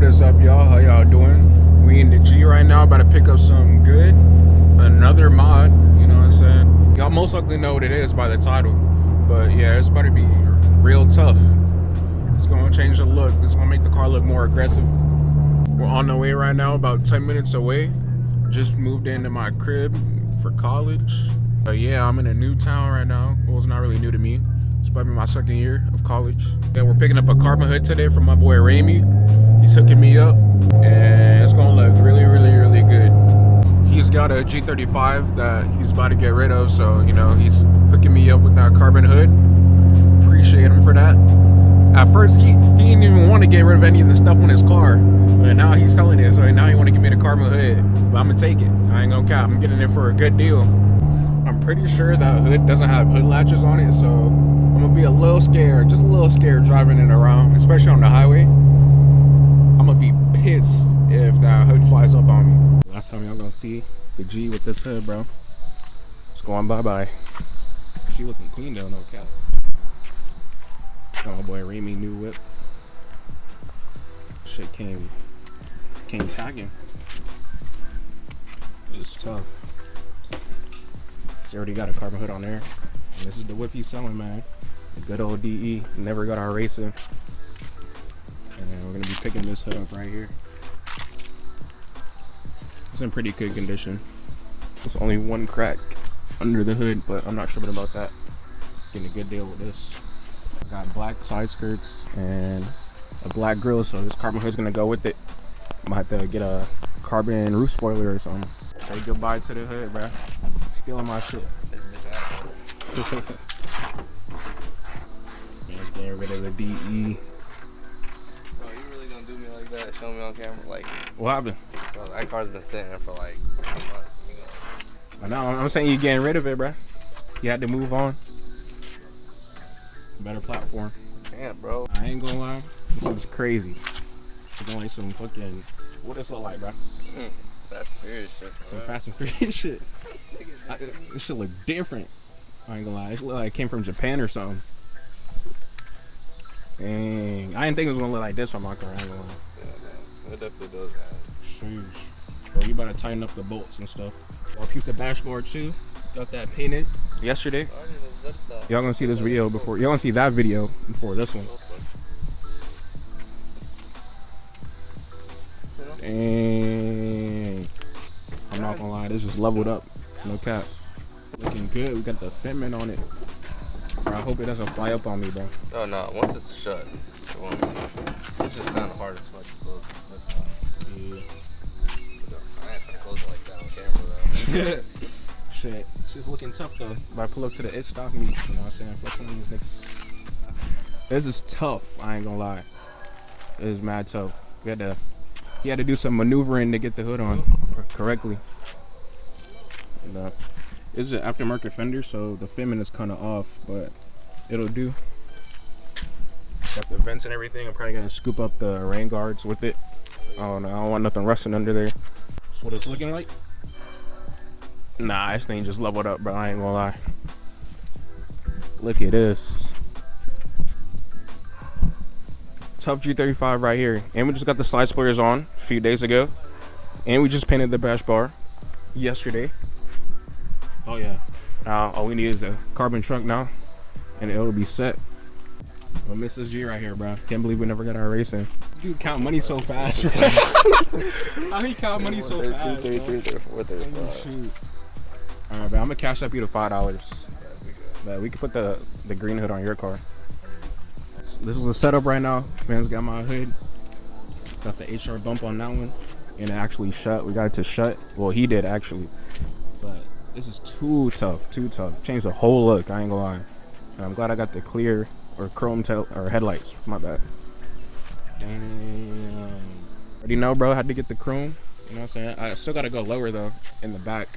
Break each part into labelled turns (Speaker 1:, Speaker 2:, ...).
Speaker 1: What's up, y'all? How y'all doing? We in the G right now, about to pick up some good. Another mod, you know what I'm saying? Y'all most likely know what it is by the title. But yeah, it's about to be real tough. It's gonna change the look. It's gonna make the car look more aggressive. We're on the way right now, about 10 minutes away. Just moved into my crib for college. But yeah, I'm in a new town right now. Well, it's not really new to me. It's probably my second year of college. Yeah, we're picking up a carbon hood today from my boy Ramy. He's hooking me up, and it's gonna look really, really, really good. He's got a G35 that he's about to get rid of, so you know he's hooking me up with that carbon hood. Appreciate him for that. At first, he didn't even want to get rid of any of the stuff on his car, but now he's selling it, so now he want to give me the carbon hood. But I'm gonna take it. I ain't gonna cap. I'm getting it for a good deal. I'm pretty sure that hood doesn't have hood latches on it, so I'm gonna be a little scared, just a little scared driving it around, especially on the highway. I'm gonna be pissed if that hood flies up on me. Last time y'all gonna see the G with this hood, bro. It's going bye-bye. She looking clean though, no cap. Got my boy Ramy new whip. Shit came packing. It's tough. It's already got a carbon hood on there. And this is the whip he's selling, man. The good old DE. Never got our racing. And we're gonna be picking this hood up right here. It's in pretty good condition. There's only one crack under the hood, but I'm not sure about that. Getting a good deal with this. I got black side skirts and a black grill, so this carbon hood's gonna go with it. I might have to get a carbon roof spoiler or something. Say goodbye to the hood, bro. Stealing my shit. Man's getting rid of the DE.
Speaker 2: That show me on camera, like
Speaker 1: what happened?
Speaker 2: Bro, that car's been sitting there for like a month.
Speaker 1: I know. I'm saying you getting rid of it, bro. You had to move on. Better platform.
Speaker 2: Damn, bro.
Speaker 1: I ain't gonna lie. This looks crazy. It's going like some fucking. What does it look like, bro?
Speaker 2: Fast and Furious shit.
Speaker 1: Some Fast and Furious shit. This shit look different. I ain't gonna lie. It look like it came from Japan or something. Dang. I didn't think it was gonna look like this on my car. I ain't gonna lie.
Speaker 2: It definitely does that.
Speaker 1: Sheesh. Bro, you better tighten up the bolts and stuff. I'll keep the dashboard too. Got that painted yesterday. Y'all gonna see this video before. Y'all gonna see that video before this one. Dang. I'm not gonna lie. This is leveled up. No cap. Looking good. We got the fitment on it. Bro, I hope it doesn't fly up on me, bro.
Speaker 2: Oh no, once it's shut, it won't. It's just kind of hard to fucking close. Yeah. I ain't gonna close it like that on camera though.
Speaker 1: Shit. She's looking tough though. If I pull up to the it stock meet, you know what I'm saying? Flexing on these niggas. This is tough, I ain't gonna lie. It is mad tough. He had to do some maneuvering to get the hood on correctly. And, this is an aftermarket fender, so the fitment is kind of off, but it'll do. Got the vents and everything. I'm probably gonna scoop up the rain guards with it. I don't know. I don't want nothing rusting under there. That's what it's looking like. Nah, this thing just leveled up, bro. I ain't gonna lie. Look at this. Tough G35 right here. And we just got the side spoilers on a few days ago. And we just painted the bash bar yesterday. Oh yeah. All we need is a carbon trunk now, and it'll be set. But Mrs. G right here, bro. Can't believe we never got our racing. This dude count money so fast, bro. How he count money so fast, bro? Shoot. All right, bro. I'm gonna cash up you to $5. But we can put the green hood on your car. This is the setup right now. Man's got my hood. Got the HR bump on that one, and it actually shut. We got it to shut. Well, he did actually. But this is too tough. Changed the whole look. I ain't gonna lie. And I'm glad I got the clear or chrome tail or headlights. My bad. Damn. Already know, bro. Had to get the chrome. You know what I'm saying? I still gotta go lower though in the back.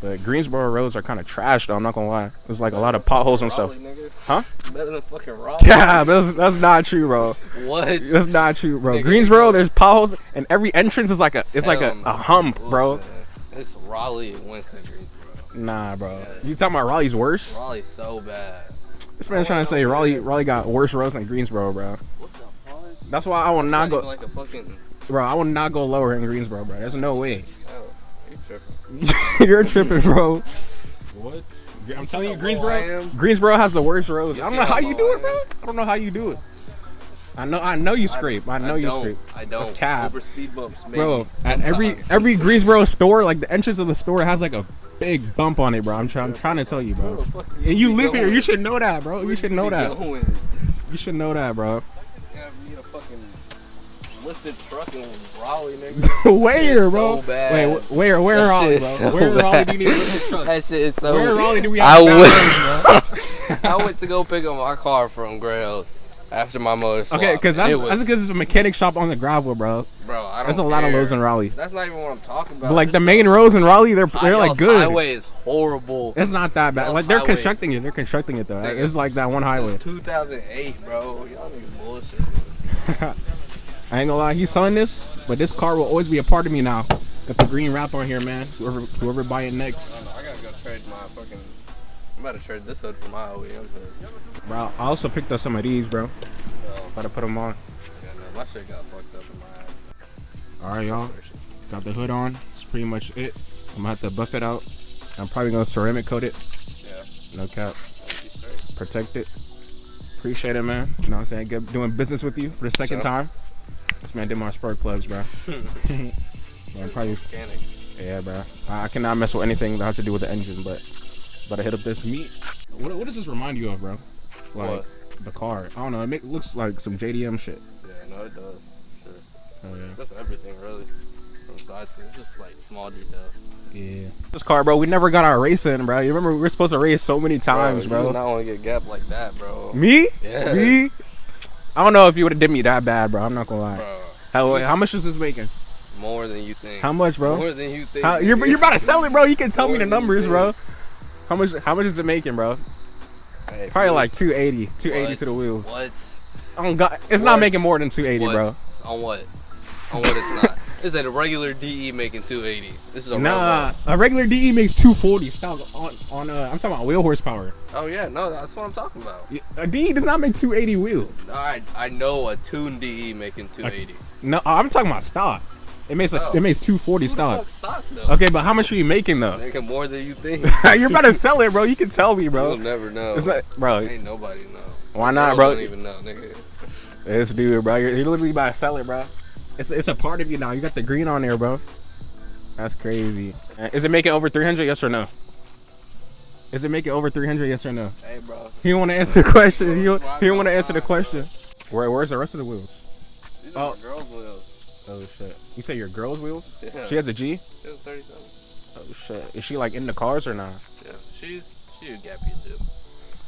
Speaker 1: The Greensboro roads are kind of trash though. I'm not gonna lie. There's like a lot of potholes and stuff. Huh?
Speaker 2: Better than fucking Raleigh.
Speaker 1: Yeah, that's not true, bro.
Speaker 2: What?
Speaker 1: That's not true, bro. Greensboro, there's potholes, and every entrance is like a hump, bro.
Speaker 2: It's Raleigh and Winston Greensboro.
Speaker 1: Nah, bro. Yeah. You talking about Raleigh's worse?
Speaker 2: Raleigh's so bad.
Speaker 1: This man's trying to say Raleigh got worse roads than Greensboro, bro.
Speaker 2: What the fuck?
Speaker 1: That's why I will not go.
Speaker 2: Like a fucking
Speaker 1: Bro, I would not go lower in Greensboro, bro. There's no way.
Speaker 2: Oh, you tripping.
Speaker 1: You're tripping, bro. What? I'm telling you, Greensboro has the worst roads. I don't know how you do it, bro. I don't know how you do it. I know you scrape. I know you scrape.
Speaker 2: I don't.
Speaker 1: That's cap.
Speaker 2: Over speed bumps, maybe.
Speaker 1: Bro, at every Greensboro store, like the entrance of the store has like a big bump on it, bro. I'm trying to tell you, bro. And you live here. You should know that, bro. You should know that. You should know that, bro.
Speaker 2: Yeah, we need a fucking lifted truck in Raleigh, nigga.
Speaker 1: Where, bro?
Speaker 2: So bad.
Speaker 1: Wait, where in Raleigh, bro?
Speaker 2: So
Speaker 1: Where in Raleigh
Speaker 2: bad.
Speaker 1: do you need a lifted truck?
Speaker 2: That shit is so.
Speaker 1: Where in Raleigh do we have bro?
Speaker 2: I went to go pick up my car from Grails after my motor swap.
Speaker 1: Okay, because that's because it's a mechanic shop on the gravel, bro.
Speaker 2: Bro, I don't
Speaker 1: There's a lot of roads in Raleigh.
Speaker 2: That's not even what I'm talking about.
Speaker 1: But like the main roads in Raleigh, they're like good.
Speaker 2: Highway is horrible.
Speaker 1: It's not that bad. Like they're
Speaker 2: highway.
Speaker 1: constructing it. They're constructing it though.
Speaker 2: Nigga,
Speaker 1: It's like that one highway.
Speaker 2: 2008, bro. Y'all niggas bullshit.
Speaker 1: I ain't gonna lie, he's selling this, but this car will always be a part of me now. Got the green wrap on here, man. Whoever buy it next.
Speaker 2: I gotta go trade my fucking. I'm about to trade this hood for my OEM hood.
Speaker 1: Bro, I also picked up some of these, bro. About to put them on.
Speaker 2: Yeah, no, my shit got fucked up in my ass.
Speaker 1: All right, y'all. Got the hood on. That's pretty much it. I'm gonna have to buff it out. I'm probably gonna ceramic coat it.
Speaker 2: Yeah.
Speaker 1: No cap. Protect it. Appreciate it, man. You know what I'm saying? Good doing business with you for the second time. This man did my spark plugs, bro. Yeah, probably.
Speaker 2: Mechanic.
Speaker 1: Yeah, bro. I cannot mess with anything that has to do with the engine, but I hit up this meat. What does this remind you of, bro? Like
Speaker 2: What?
Speaker 1: the car. I don't know. It looks like some JDM shit.
Speaker 2: Yeah, no, it does. Sure.
Speaker 1: Oh yeah.
Speaker 2: That's everything, really. From side to it's just like small details.
Speaker 1: Yeah. This car, bro. We never got our race in, bro. You remember we were supposed to race so many times, bro.
Speaker 2: You do not want to get gapped like that, bro.
Speaker 1: Me?
Speaker 2: Yeah.
Speaker 1: Me? I don't know if you would have did me that bad, bro. I'm not gonna lie.
Speaker 2: Bro.
Speaker 1: How much is this making?
Speaker 2: More than you think.
Speaker 1: How much, bro?
Speaker 2: More than you think.
Speaker 1: You're about to sell it, bro. You can tell me the
Speaker 2: More than you
Speaker 1: numbers, bro. How much is it making, bro?
Speaker 2: Hey,
Speaker 1: Probably like 280 to the wheels.
Speaker 2: What?
Speaker 1: It's not making more than 280,
Speaker 2: What?
Speaker 1: bro.
Speaker 2: On what? On what it's not. This is a regular DE making 280. This is a
Speaker 1: Nah,
Speaker 2: Robo.
Speaker 1: a regular DE makes 240. Stop on I'm talking about wheel horsepower.
Speaker 2: Oh yeah, no, that's what I'm talking about.
Speaker 1: A DE does not make 280 wheel.
Speaker 2: Alright, I know a tuned DE making 280.
Speaker 1: No, I'm talking about stock. It makes 240 stock.
Speaker 2: Stock though.
Speaker 1: Okay, but how much are you making though?
Speaker 2: Making more than you think.
Speaker 1: You're about to sell it, bro. You can tell me, bro.
Speaker 2: You'll never know.
Speaker 1: It's not, bro.
Speaker 2: Ain't nobody know.
Speaker 1: Why not,
Speaker 2: Girls
Speaker 1: bro?
Speaker 2: Don't even know, nigga.
Speaker 1: This dude, bro. You're literally about to sell it, bro. It's a part of you now. You got the green on there, bro. That's crazy. Is it making over 300? Yes or no? Is it making over 300? Yes or no?
Speaker 2: Hey, bro.
Speaker 1: He don't want to answer the question. He don't want to answer the question. Where's the rest of the wheels?
Speaker 2: These are my girl's wheels.
Speaker 1: Oh shit. You say your girl's wheels?
Speaker 2: Yeah.
Speaker 1: She has a G?
Speaker 2: She was 37.
Speaker 1: Oh shit. Is she like in the cars or not?
Speaker 2: Yeah, she would gap you too.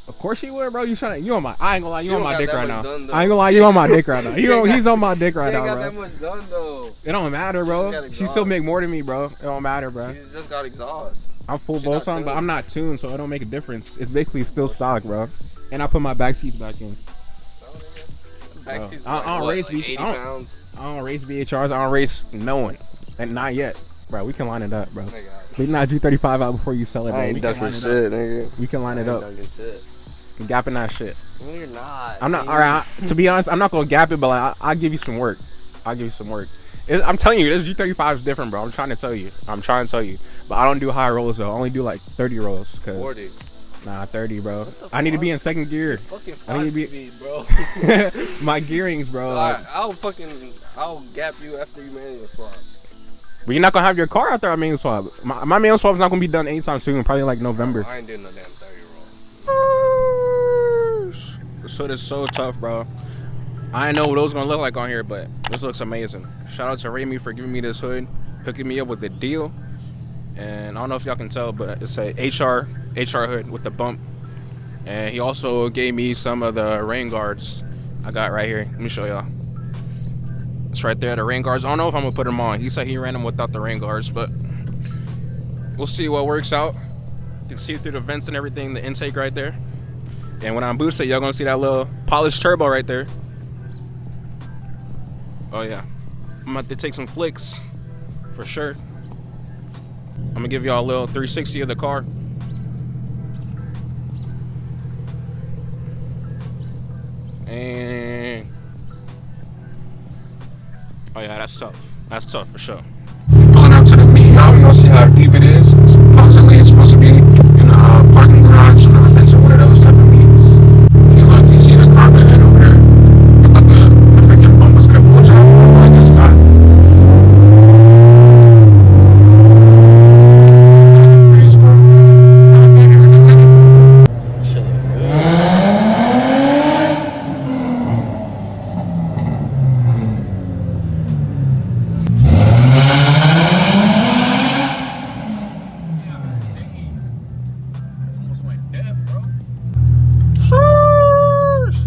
Speaker 1: Of course she would, bro. You on my? I ain't gonna lie. You
Speaker 2: She
Speaker 1: on
Speaker 2: don't
Speaker 1: my
Speaker 2: got
Speaker 1: dick
Speaker 2: that
Speaker 1: right
Speaker 2: much
Speaker 1: now.
Speaker 2: done, though.
Speaker 1: I ain't gonna lie. You on my dick right now. He's on my dick right
Speaker 2: She ain't
Speaker 1: now,
Speaker 2: got that
Speaker 1: bro.
Speaker 2: much done though.
Speaker 1: It don't matter,
Speaker 2: She
Speaker 1: bro.
Speaker 2: got
Speaker 1: She
Speaker 2: exhaust.
Speaker 1: still make more than me, bro. It don't matter, bro.
Speaker 2: She just got exhaust.
Speaker 1: I'm full
Speaker 2: She
Speaker 1: bolt
Speaker 2: not
Speaker 1: on, but
Speaker 2: tuned.
Speaker 1: I'm not tuned, so it don't make a difference. It's basically still stock, bro. And I put my back seats back in.
Speaker 2: Back seat's
Speaker 1: I
Speaker 2: like,
Speaker 1: don't
Speaker 2: what,
Speaker 1: race
Speaker 2: like
Speaker 1: these-
Speaker 2: 80
Speaker 1: I don't-
Speaker 2: pounds.
Speaker 1: I don't race VHRs. I don't race no one, and not yet, bro. We can line it up, bro.
Speaker 2: Nigga,
Speaker 1: We can knock G35 out before you sell it, bro.
Speaker 2: I ain't
Speaker 1: We can
Speaker 2: ducking
Speaker 1: line it up.
Speaker 2: shit, nigga.
Speaker 1: We can line it
Speaker 2: I
Speaker 1: up.
Speaker 2: ain't ducking shit.
Speaker 1: Gapping that shit.
Speaker 2: No, you're not.
Speaker 1: I'm not. All right. To be honest, I'm not gonna gap it, but like, I'll give you some work. I'll give you some work. I'm telling you, this G35 is different, bro. I'm trying to tell you. But I don't do high rolls though. I only do like 30 rolls.
Speaker 2: 40.
Speaker 1: Nah, 30, bro. I need to be in second gear.
Speaker 2: Fucking
Speaker 1: I need
Speaker 2: 5
Speaker 1: to be-
Speaker 2: speed, bro.
Speaker 1: My gearings, bro.
Speaker 2: Alright, I'll gap you after you manual swap.
Speaker 1: But you're not gonna have your car out there on manual swap. My manual swap is not gonna be done anytime soon. Probably like November.
Speaker 2: I ain't doing no damn 30 roll.
Speaker 1: This hood is so tough, bro. I didn't know what it was gonna look like on here, but this looks amazing. Shout out to Remy for giving me this hood, hooking me up with the deal. And I don't know if y'all can tell, but it's a HR hood with the bump. And he also gave me some of the rain guards I got right here. Let me show y'all. It's right there, the rain guards. I don't know if I'm gonna put them on. He said he ran them without the rain guards, but we'll see what works out. You can see through the vents and everything, the intake right there. And when I'm boosted, y'all gonna see that little polished turbo right there. Oh yeah, I'm about to take some flicks for sure. I'm gonna give y'all a little 360 of the car. And Oh yeah, that's tough. That's tough for sure. Pulling up to the meet, y'all gonna see how deep it is. Supposedly it's supposed to be in a parking garage or it's one of those type of meets. You look, you see the carpet head over there. I thought the freaking bump was gonna pull out, but I guess not.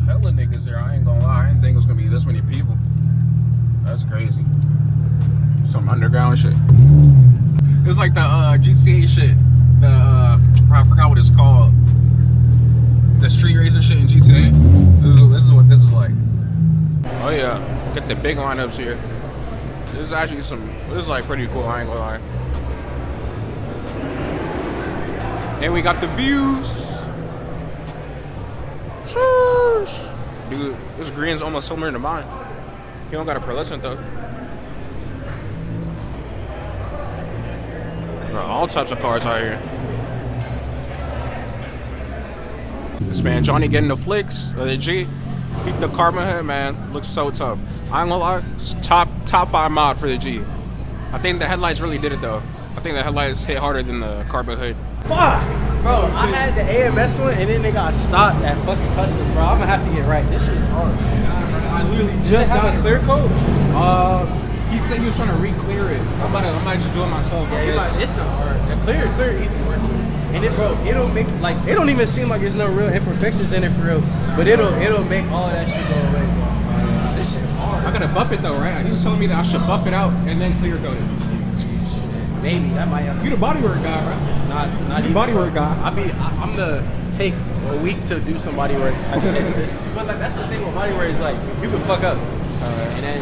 Speaker 1: Hella niggas there, I ain't gonna lie. I didn't think it was gonna be this many people. That's crazy. Some underground shit. It's like the GTA shit. The I forgot what it's called. The street racing shit in GTA. This is what this is like. Oh yeah, get the big lineups here. This is actually this is like pretty cool, I ain't gonna lie. And we got the views. Dude, this green's almost similar to mine. He don't got a pearlescent though. Bro, all types of cars out here. This man Johnny getting the flicks, the G. Keep the carbon head, man. Looks so tough. I ain't gonna lie, it's top 5 mod for the G. I think the headlights really did it though. I think the headlights hit harder than the carbon hood.
Speaker 3: Fuck! Bro, I had the AMS one and then they got stopped at fucking customs, bro. I'm gonna have to get right. This shit is hard.
Speaker 4: I literally just got a clear coat. He said he was trying to re-clear it. I might just do it myself.
Speaker 3: Yeah, it's not hard. The clear, easy work. And it, bro, it'll make like it don't even seem like there's no real imperfections in it for real. But it'll make all of that shit go away, bro. This shit hard.
Speaker 4: I gotta buff it though, right? He was telling me that I should buff it out and then clear coat it.
Speaker 3: Maybe that might have.
Speaker 4: You the bodywork guy, bro.
Speaker 3: Not
Speaker 4: you bodywork guy.
Speaker 3: I'm the take a week to do some bodywork type shit. But like that's the thing with bodywork is like you can fuck up, and then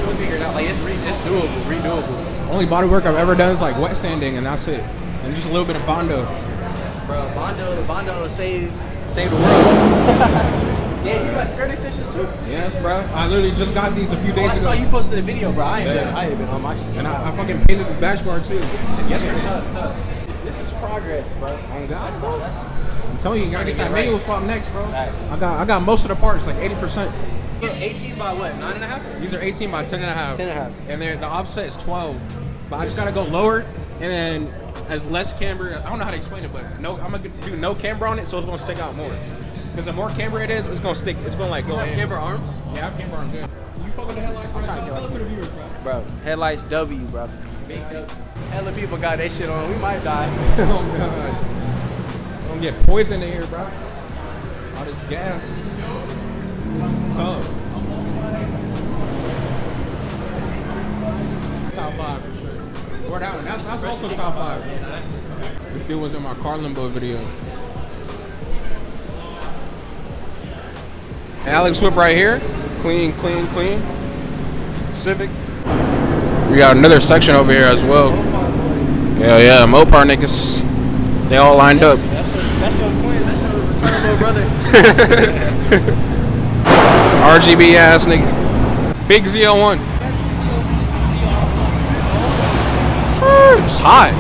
Speaker 3: we'll figure it out. Like it's doable, redoable.
Speaker 4: Only bodywork I've ever done is like wet sanding, and that's it. And just a little bit of Bondo.
Speaker 3: Bro, Bondo will save the world. Yeah, you got skirt extensions too?
Speaker 4: Yes, bro. I literally just got these a few days ago.
Speaker 3: I saw you posted a video, bro. I ain't been on my shit.
Speaker 4: And I fucking painted the dash bar too. Yesterday.
Speaker 3: Tough. This is progress, bro.
Speaker 4: On God, bro. I'm telling you, you gotta get that manual swap next, bro.
Speaker 3: Facts.
Speaker 4: I got most of the parts, like 80%.
Speaker 3: It's 18 by what? 9.5?
Speaker 4: These are 18 by 10.5.
Speaker 3: 10.5.
Speaker 4: And the offset is 12. But I just gotta go lower and then as less camber. I don't know how to explain it, but no, I'm gonna do no camber on it, so it's gonna stick out more. Because the more camber it is, it's gonna stick. It's gonna like go in.
Speaker 3: Camber arms?
Speaker 4: Yeah, I have camber arms. Yeah. You fuck with the headlights, bro. Tell it to the viewers, bro.
Speaker 3: Bro, headlights W, bro. Big W. Hella people got that shit on. We might die.
Speaker 4: Oh god. Don't get poison in here, bro. All this gas. It's tough. Top 5 for sure. Or that one. That's also top 5. This dude was in my car limbo video. Alex whip right here. Clean. Civic. We got another section over here as well. Yeah, Mopar niggas. They all lined up.
Speaker 3: That's your twin. That's your retarded little brother.
Speaker 4: RGB ass nigga. Big ZL1. It's hot.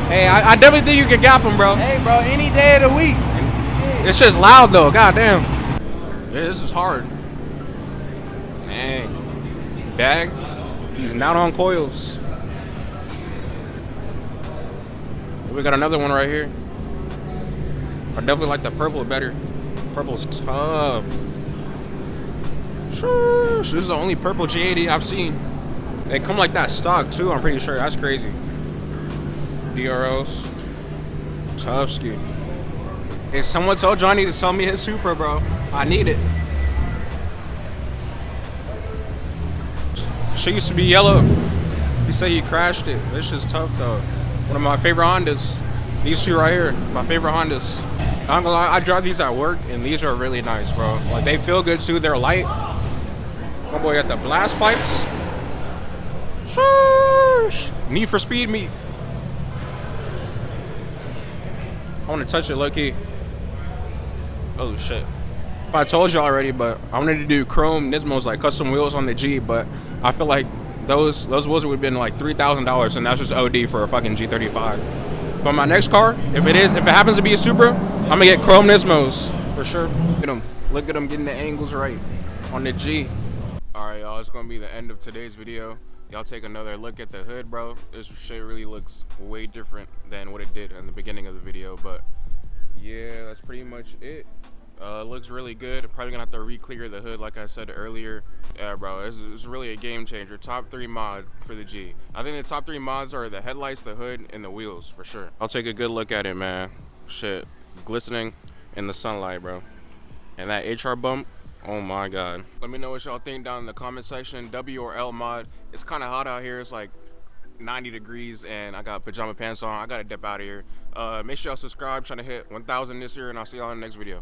Speaker 4: Hey, I definitely think you can gap him, bro.
Speaker 3: Hey, bro, any day of the week.
Speaker 4: It's just loud though, goddamn. Yeah, this is hard. Dang. Bag. He's not on coils. We got another one right here. I definitely like the purple better. Purple's tough. Shush. This is the only purple G80 I've seen. They come like that stock too, I'm pretty sure. That's crazy. DROs. Tough ski. Hey, someone told Johnny to sell me his Supra, bro. I need it. Shit used to be yellow. He said he crashed it. This shit's tough though. One of my favorite Hondas. These two right here, my favorite Hondas. I'm gonna lie, I drive these at work and these are really nice, bro. Like they feel good too, they're light. My boy got the blast pipes. Sheesh. Need for Speed meet. I wanna touch it low key. Oh shit. I told you already, but I wanted to do chrome Nismos, like custom wheels on the G, but I feel like those wheels would have been like $3,000, and that's just OD for a fucking G35. But my next car, if it happens to be a Supra, I'm gonna get chrome Nismos for sure. Look at them getting the angles right on the G. All right, y'all, it's gonna be the end of today's video. Y'all take another look at the hood, bro. This shit really looks way different than what it did in the beginning of the video, but yeah, that's pretty much it. Looks really good. Probably gonna have to re-clear the hood like I said earlier. Yeah, bro, it's really a game changer. Top 3 mod for the G. I think the top 3 mods are the headlights, the hood, and the wheels for sure. I'll take a good look at it, man. Shit, glistening in the sunlight, bro. And that HR bump, oh my god. Let me know what y'all think down in the comment section. W or L mod. It's kind of hot out here. It's like 90 degrees and I got pajama pants on. I gotta dip out of here. Make sure y'all subscribe. Trying to hit 1,000 this year, and I'll see y'all in the next video.